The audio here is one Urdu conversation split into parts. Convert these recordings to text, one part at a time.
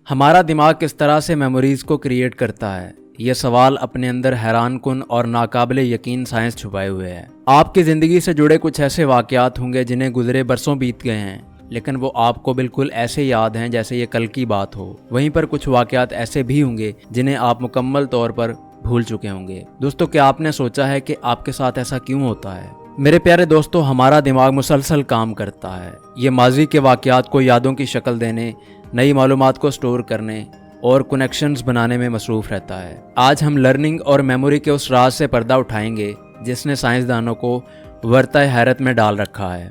ہمارا دماغ کس طرح سے میموریز کو کریٹ کرتا ہے؟ یہ سوال اپنے اندر حیران کن اور ناقابل یقین سائنس چھپائے ہوئے ہے۔ آپ کی زندگی سے جڑے کچھ ایسے واقعات ہوں گے جنہیں گزرے برسوں بیت گئے ہیں، لیکن وہ آپ کو بالکل ایسے یاد ہیں جیسے یہ کل کی بات ہو۔ وہیں پر کچھ واقعات ایسے بھی ہوں گے جنہیں آپ مکمل طور پر بھول چکے ہوں گے۔ دوستو، کیا آپ نے سوچا ہے کہ آپ کے ساتھ ایسا کیوں ہوتا ہے؟ میرے پیارے دوستو، ہمارا دماغ مسلسل کام کرتا ہے۔ یہ ماضی کے واقعات کو یادوں کی شکل دینے، نئی معلومات کو سٹور کرنے اور کنیکشنز بنانے میں مصروف رہتا ہے۔ آج ہم لرننگ اور میموری کے اس راز سے پردہ اٹھائیں گے جس نے سائنسدانوں کو ورطہ حیرت میں ڈال رکھا ہے۔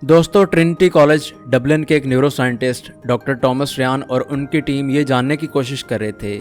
دوستو، ٹرینٹی کالج ڈبلن کے ایک neuroscientist doctor Thomas Ryan اور ان کی ٹیم یہ جاننے کی کوشش کر رہے تھے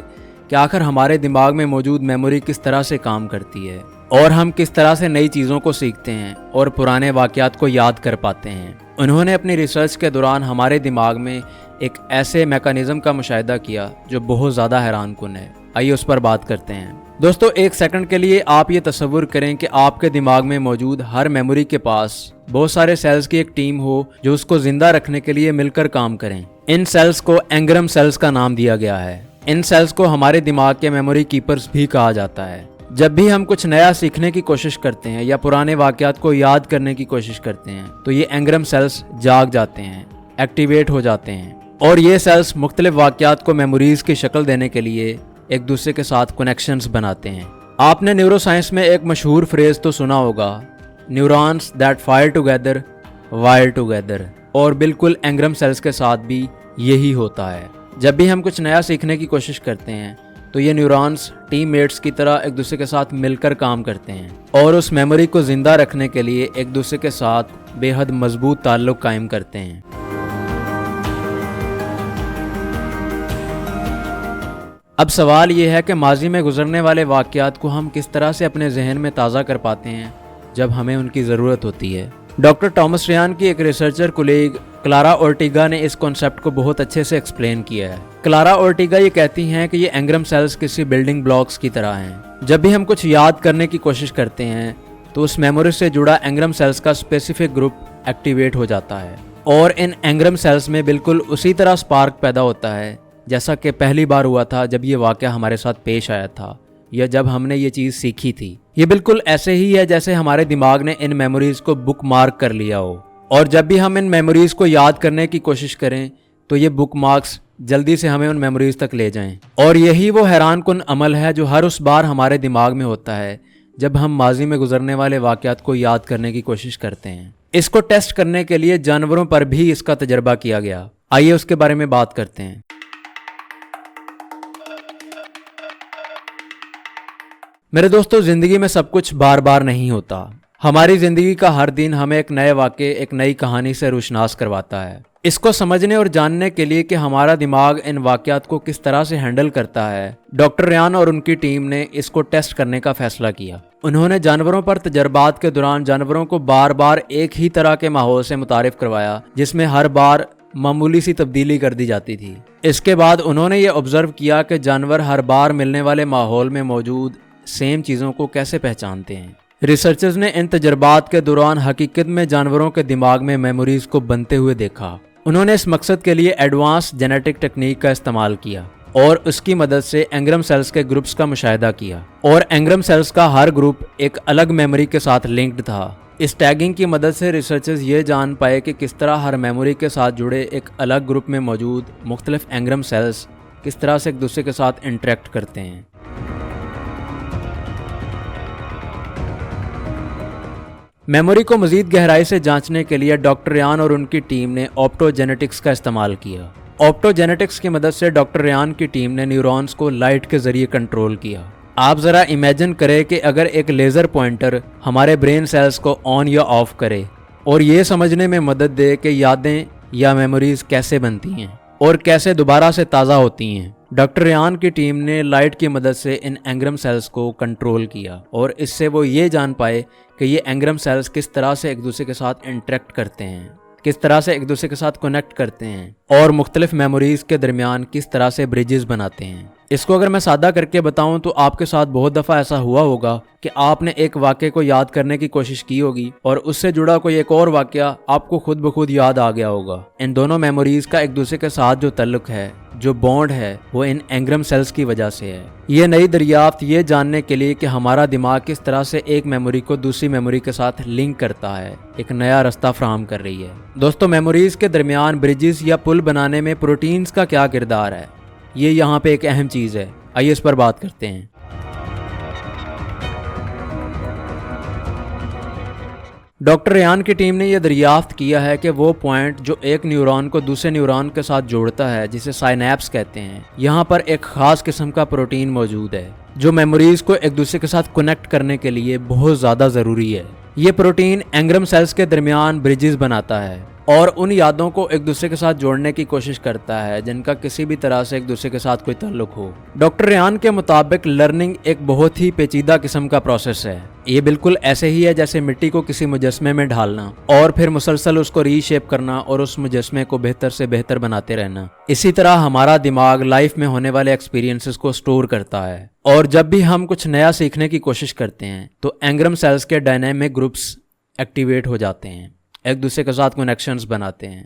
کہ آخر ہمارے دماغ میں موجود میموری کس طرح سے کام کرتی ہے اور ہم کس طرح سے نئی چیزوں کو سیکھتے ہیں اور پرانے واقعات کو یاد کر پاتے ہیں۔ انہوں نے اپنی ریسرچ کے دوران ہمارے دماغ میں ایک ایسے میکانزم کا مشاہدہ کیا جو بہت زیادہ حیران کن ہے۔ آئیے اس پر بات کرتے ہیں۔ دوستو، ایک سیکنڈ کے لیے آپ یہ تصور کریں کہ آپ کے دماغ میں موجود ہر میموری کے پاس بہت سارے سیلز کی ایک ٹیم ہو جو اس کو زندہ رکھنے کے لیے مل کر کام کریں۔ ان سیلز کو اینگرام سیلز کا نام دیا گیا ہے۔ ان سیلز کو ہمارے دماغ کے میموری کیپرز بھی کہا جاتا ہے۔ جب بھی ہم کچھ نیا سیکھنے کی کوشش کرتے ہیں یا پرانے واقعات کو یاد کرنے کی کوشش کرتے ہیں تو یہ اینگرام سیلز جاگ جاتے ہیں، ایکٹیویٹ ہو جاتے ہیں، اور یہ سیلز مختلف واقعات کو میموریز کی شکل دینے کے لیے ایک دوسرے کے ساتھ کنیکشنز بناتے ہیں۔ آپ نے نیورو سائنس میں ایک مشہور فریز تو سنا ہوگا، neurons that fire together wire together, اور بالکل اینگرام سیلز کے ساتھ بھی یہی ہوتا ہے۔ جب بھی ہم کچھ نیا سیکھنے کی کوشش کرتے ہیں تو یہ نیورونز ٹیم میٹس کی طرح ایک دوسرے کے ساتھ مل کر کام کرتے ہیں اور اس میموری کو زندہ رکھنے کے لیے ایک دوسرے کے ساتھ بے حد مضبوط تعلق قائم کرتے ہیں۔ اب سوال یہ ہے کہ ماضی میں گزرنے والے واقعات کو ہم کس طرح سے اپنے ذہن میں تازہ کر پاتے ہیں جب ہمیں ان کی ضرورت ہوتی ہے۔ ڈاکٹر ٹامس ریان کی ایک ریسرچر کولیگ کلارا اورٹیگا نے اس کانسیپٹ کو بہت اچھے سے ایکسپلین کیا ہے۔ کلارا اورٹیگا یہ کہتی ہیں کہ یہ اینگرام سیلز کسی بلڈنگ بلاکس کی طرح ہیں۔ جب بھی ہم کچھ یاد کرنے کی کوشش کرتے ہیں تو اس میموری سے جڑا اینگرام سیلز کا اسپیسیفک گروپ ایکٹیویٹ ہو جاتا ہے، اور ان اینگرام سیلز میں بالکل اسی طرح سپارک پیدا ہوتا ہے جیسا کہ پہلی بار ہوا تھا جب یہ واقعہ ہمارے ساتھ پیش آیا تھا یا جب ہم نے یہ چیز سیکھی تھی۔ یہ بالکل ایسے ہی ہے جیسے ہمارے دماغ نے ان میموریز کو بک مارک کر لیا ہو، اور جب بھی ہم ان میموریز کو یاد کرنے کی کوشش کریں تو یہ بک مارکس جلدی سے ہمیں ان میموریز تک لے جائیں۔ اور یہی وہ حیران کن عمل ہے جو ہر اس بار ہمارے دماغ میں ہوتا ہے جب ہم ماضی میں گزرنے والے واقعات کو یاد کرنے کی کوشش کرتے ہیں۔ اس کو ٹیسٹ کرنے کے لیے جانوروں پر بھی اس کا تجربہ کیا گیا۔ آئیے اس کے بارے میں بات کرتے ہیں۔ میرے دوستو، زندگی میں سب کچھ بار بار نہیں ہوتا۔ ہماری زندگی کا ہر دن ہمیں ایک نئے واقعے، ایک نئی کہانی سے روشناس کرواتا ہے۔ اس کو سمجھنے اور جاننے کے لیے کہ ہمارا دماغ ان واقعات کو کس طرح سے ہینڈل کرتا ہے، ڈاکٹر ریان اور ان کی ٹیم نے اس کو ٹیسٹ کرنے کا فیصلہ کیا۔ انہوں نے جانوروں پر تجربات کے دوران جانوروں کو بار بار ایک ہی طرح کے ماحول سے متعارف کروایا جس میں ہر بار معمولی سی تبدیلی کر دی جاتی تھی۔ اس کے بعد انہوں نے یہ آبزرو کیا کہ جانور ہر بار ملنے والے ماحول میں موجود سیم چیزوں کو کیسے پہچانتے ہیں۔ ریسرچرز نے ان تجربات کے دوران حقیقت میں جانوروں کے دماغ میں میموریز کو بنتے ہوئے دیکھا۔ انہوں نے اس مقصد کے لیے ایڈوانس جینیٹک ٹیکنیک کا استعمال کیا اور اس کی مدد سے اینگرام سیلز کے گروپس کا مشاہدہ کیا، اور اینگرام سیلز کا ہر گروپ ایک الگ میموری کے ساتھ لنکڈ تھا۔ اس ٹیگنگ کی مدد سے ریسرچرز یہ جان پائے کہ کس طرح ہر میموری کے ساتھ جڑے ایک الگ گروپ میں موجود مختلف اینگرام سیلز کس طرح سے ایک دوسرے کے ساتھ انٹریکٹ کرتے ہیں۔ میموری کو مزید گہرائی سے جانچنے کے لیے ڈاکٹر ریان اور ان کی ٹیم نے آپٹو جینیٹکس کا استعمال کیا۔ آپٹو جینیٹکس کی مدد سے ڈاکٹر ریان کی ٹیم نے نیورونز کو لائٹ کے ذریعے کنٹرول کیا۔ آپ ذرا امیجن کریں کہ اگر ایک لیزر پوائنٹر ہمارے برین سیلز کو آن یا آف کرے اور یہ سمجھنے میں مدد دے کہ یادیں یا میموریز کیسے بنتی ہیں اور کیسے دوبارہ سے تازہ ہوتی ہیں۔ ڈاکٹر ریان کی ٹیم نے لائٹ کی مدد سے ان اینگرام سیلز کو کنٹرول کیا، اور اس سے وہ یہ جان پائے کہ یہ اینگرام سیلز کس طرح سے ایک دوسرے کے ساتھ انٹریکٹ کرتے ہیں، کس طرح سے ایک دوسرے کے ساتھ کنیکٹ کرتے ہیں، اور مختلف میموریز کے درمیان کس طرح سے بریجز بناتے ہیں۔ اس کو اگر میں سادہ کر کے بتاؤں تو آپ کے ساتھ بہت دفعہ ایسا ہوا ہوگا کہ آپ نے ایک واقعے کو یاد کرنے کی کوشش کی ہوگی اور اس سے جڑا کوئی ایک اور واقعہ آپ کو خود بخود یاد آ گیا ہوگا۔ ان دونوں میموریز کا ایک دوسرے کے ساتھ جو تعلق ہے، جو بانڈ ہے، وہ ان انگرم سیلز کی وجہ سے ہے۔ یہ نئی دریافت یہ جاننے کے لیے کہ ہمارا دماغ کس طرح سے ایک میموری کو دوسری میموری کے ساتھ لنک کرتا ہے، ایک نیا رستہ فراہم کر رہی ہے۔ دوستو، میموریز کے درمیان برجز یا پل بنانے میں پروٹینز کا کیا کردار ہے؟ یہ یہاں پہ ایک اہم چیز ہے، آئیے اس پر بات کرتے ہیں۔ ڈاکٹر ریان کی ٹیم نے یہ دریافت کیا ہے کہ وہ پوائنٹ جو ایک نیورون کو دوسرے نیورون کے ساتھ جوڑتا ہے، جسے سائنیپس کہتے ہیں، یہاں پر ایک خاص قسم کا پروٹین موجود ہے جو میموریز کو ایک دوسرے کے ساتھ کنیکٹ کرنے کے لیے بہت زیادہ ضروری ہے۔ یہ پروٹین انگرم سیلز کے درمیان برجز بناتا ہے اور ان یادوں کو ایک دوسرے کے ساتھ جوڑنے کی کوشش کرتا ہے جن کا کسی بھی طرح سے ایک دوسرے کے ساتھ کوئی تعلق ہو۔ ڈاکٹر ریان کے مطابق لرننگ ایک بہت ہی پیچیدہ قسم کا پروسیس ہے۔ یہ بالکل ایسے ہی ہے جیسے مٹی کو کسی مجسمے میں ڈھالنا اور پھر مسلسل اس کو ری شیپ کرنا اور اس مجسمے کو بہتر سے بہتر بناتے رہنا۔ اسی طرح ہمارا دماغ لائف میں ہونے والے ایکسپیرینسز کو سٹور کرتا ہے، اور جب بھی ہم کچھ نیا سیکھنے کی کوشش کرتے ہیں تو انگرم سیلز کے ڈائنامک گروپس ایکٹیویٹ ہو جاتے ہیں، ایک دوسرے کے ساتھ کنیکشنز بناتے ہیں۔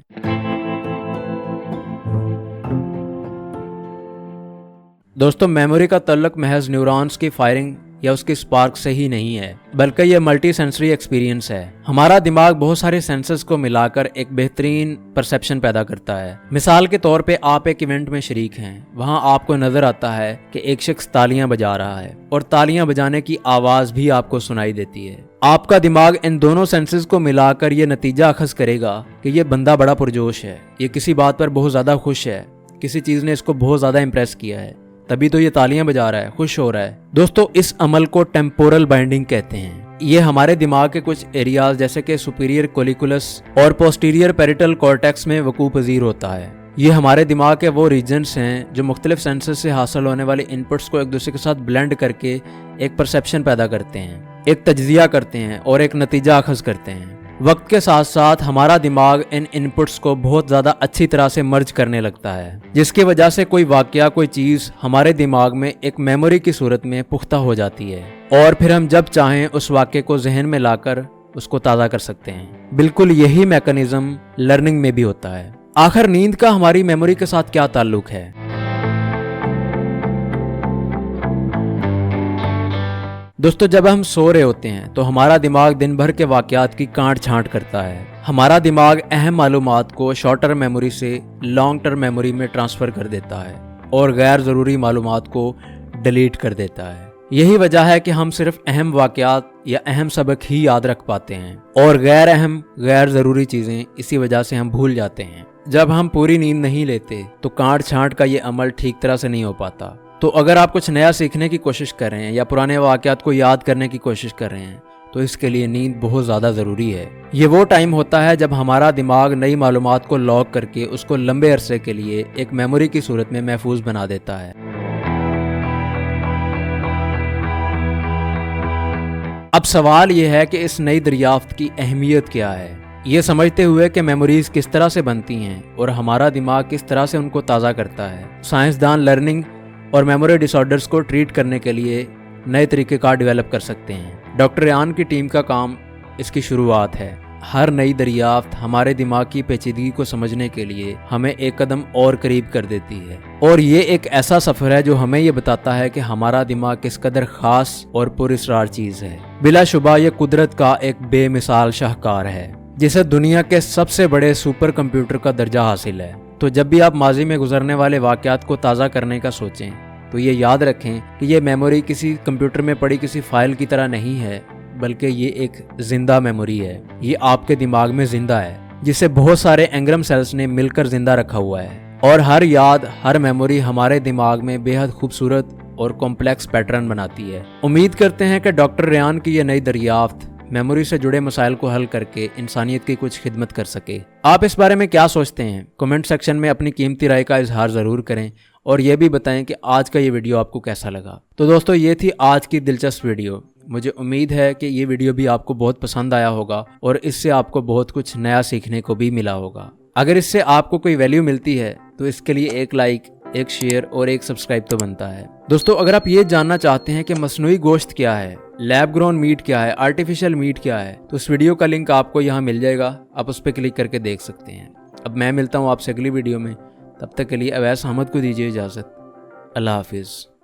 دوستو، میموری کا تعلق محض نیورونز کی فائرنگ یا اس کی سپارک سے ہی نہیں ہے، بلکہ یہ ملٹی سینسری ایکسپیرینس ہے۔ ہمارا دماغ بہت سارے سینسز کو ملا کر ایک بہترین پرسیپشن پیدا کرتا ہے۔ مثال کے طور پہ آپ ایک ایونٹ میں شریک ہیں، وہاں آپ کو نظر آتا ہے کہ ایک شخص تالیاں بجا رہا ہے اور تالیاں بجانے کی آواز بھی آپ کو سنائی دیتی ہے۔ آپ کا دماغ ان دونوں سینسز کو ملا کر یہ نتیجہ اخذ کرے گا کہ یہ بندہ بڑا پرجوش ہے، یہ کسی بات پر بہت زیادہ خوش ہے، کسی چیز نے اس کو بہت زیادہ امپریس کیا ہے، تبھی تو یہ تالیاں بجا رہا ہے، خوش ہو رہا ہے۔ دوستو، اس عمل کو ٹیمپورل بائنڈنگ کہتے ہیں۔ یہ ہمارے دماغ کے کچھ ایریاز جیسے کہ سپیریئر کولیکولس اور پوسٹیریئر پیریٹل کورٹیکس میں وقوع پذیر ہوتا ہے۔ یہ ہمارے دماغ کے وہ ریجنز ہیں جو مختلف سینسز سے حاصل ہونے والے انپٹس کو ایک دوسرے کے ساتھ بلینڈ کر کے ایک پرسیپشن پیدا کرتے ہیں، ایک تجزیہ کرتے ہیں اور ایک نتیجہ اخذ کرتے ہیں۔ وقت کے ساتھ ساتھ ہمارا دماغ ان انپٹس کو بہت زیادہ اچھی طرح سے مرج کرنے لگتا ہے، جس کی وجہ سے کوئی واقعہ، کوئی چیز ہمارے دماغ میں ایک میموری کی صورت میں پختہ ہو جاتی ہے، اور پھر ہم جب چاہیں اس واقعے کو ذہن میں لا کر اس کو تازہ کر سکتے ہیں۔ بالکل یہی میکانزم لرننگ میں بھی ہوتا ہے۔ آخر نیند کا ہماری میموری کے ساتھ کیا تعلق ہے؟ دوستو، جب ہم سو رہے ہوتے ہیں تو ہمارا دماغ دن بھر کے واقعات کی کانٹ چھانٹ کرتا ہے۔ ہمارا دماغ اہم معلومات کو شارٹ ٹرم میموری سے لانگ ٹرم میموری میں ٹرانسفر کر دیتا ہے اور غیر ضروری معلومات کو ڈیلیٹ کر دیتا ہے۔ یہی وجہ ہے کہ ہم صرف اہم واقعات یا اہم سبق ہی یاد رکھ پاتے ہیں اور غیر اہم، غیر ضروری چیزیں اسی وجہ سے ہم بھول جاتے ہیں۔ جب ہم پوری نیند نہیں لیتے تو کانٹ چھانٹ کا یہ عمل ٹھیک طرح سے نہیں ہو پاتا۔ تو اگر آپ کچھ نیا سیکھنے کی کوشش کر رہے ہیں یا پرانے واقعات کو یاد کرنے کی کوشش کر رہے ہیں تو اس کے لیے نیند بہت زیادہ ضروری ہے۔ یہ وہ ٹائم ہوتا ہے جب ہمارا دماغ نئی معلومات کو لاک کر کے اس کو لمبے عرصے کے لیے ایک میموری کی صورت میں محفوظ بنا دیتا ہے۔ اب سوال یہ ہے کہ اس نئی دریافت کی اہمیت کیا ہے؟ یہ سمجھتے ہوئے کہ میموریز کس طرح سے بنتی ہیں اور ہمارا دماغ کس طرح سے ان کو تازہ کرتا ہے، سائنسدان لرننگ اور میموری ڈس آرڈرز کو ٹریٹ کرنے کے لیے نئے طریقہ کار ڈیولپ کر سکتے ہیں۔ ڈاکٹر ریان کی ٹیم کا کام اس کی شروعات ہے۔ ہر نئی دریافت ہمارے دماغ کی پیچیدگی کو سمجھنے کے لیے ہمیں ایک قدم اور قریب کر دیتی ہے، اور یہ ایک ایسا سفر ہے جو ہمیں یہ بتاتا ہے کہ ہمارا دماغ کس قدر خاص اور پراسرار چیز ہے۔ بلا شبہ یہ قدرت کا ایک بے مثال شاہکار ہے جسے دنیا کے سب سے بڑے سپر کمپیوٹر کا درجہ حاصل ہے۔ تو جب بھی آپ ماضی میں گزرنے والے واقعات کو تازہ کرنے کا سوچیں تو یہ یاد رکھیں کہ یہ میموری کسی کمپیوٹر میں پڑی کسی فائل کی طرح نہیں ہے، بلکہ یہ ایک زندہ میموری ہے۔ یہ آپ کے دماغ میں زندہ ہے، جسے بہت سارے انگرم سیلز نے مل کر زندہ رکھا ہوا ہے، اور ہر یاد، ہر میموری ہمارے دماغ میں بے حد خوبصورت اور کمپلیکس پیٹرن بناتی ہے۔ امید کرتے ہیں کہ ڈاکٹر ریان کی یہ نئی دریافت میموری سے جڑے مسائل کو حل کر کے انسانیت کی کچھ خدمت کر سکے۔ آپ اس بارے میں کیا سوچتے ہیں؟ کمنٹ سیکشن میں اپنی قیمتی رائے کا اظہار ضرور کریں، اور یہ بھی بتائیں کہ آج کا یہ ویڈیو آپ کو کیسا لگا۔ تو دوستو، یہ تھی آج کی دلچسپ ویڈیو۔ مجھے امید ہے کہ یہ ویڈیو بھی آپ کو بہت پسند آیا ہوگا اور اس سے آپ کو بہت کچھ نیا سیکھنے کو بھی ملا ہوگا۔ اگر اس سے آپ کو کوئی ویلیو ملتی ہے تو اس کے لیے ایک لائک ایک شیئر اور ایک سبسکرائب تو بنتا ہے۔ دوستو اگر آپ یہ جاننا چاہتے ہیں کہ مصنوعی گوشت کیا ہے، لیب گرون میٹ کیا ہے، آرٹیفیشل میٹ کیا ہے، تو اس ویڈیو کا لنک آپ کو یہاں مل جائے گا، آپ اس پہ کلک کر کے دیکھ سکتے ہیں۔ اب میں ملتا ہوں آپ سے اگلی ویڈیو میں، تب تک کے لیے اویس احمد کو دیجیے اجازت۔ اللہ حافظ۔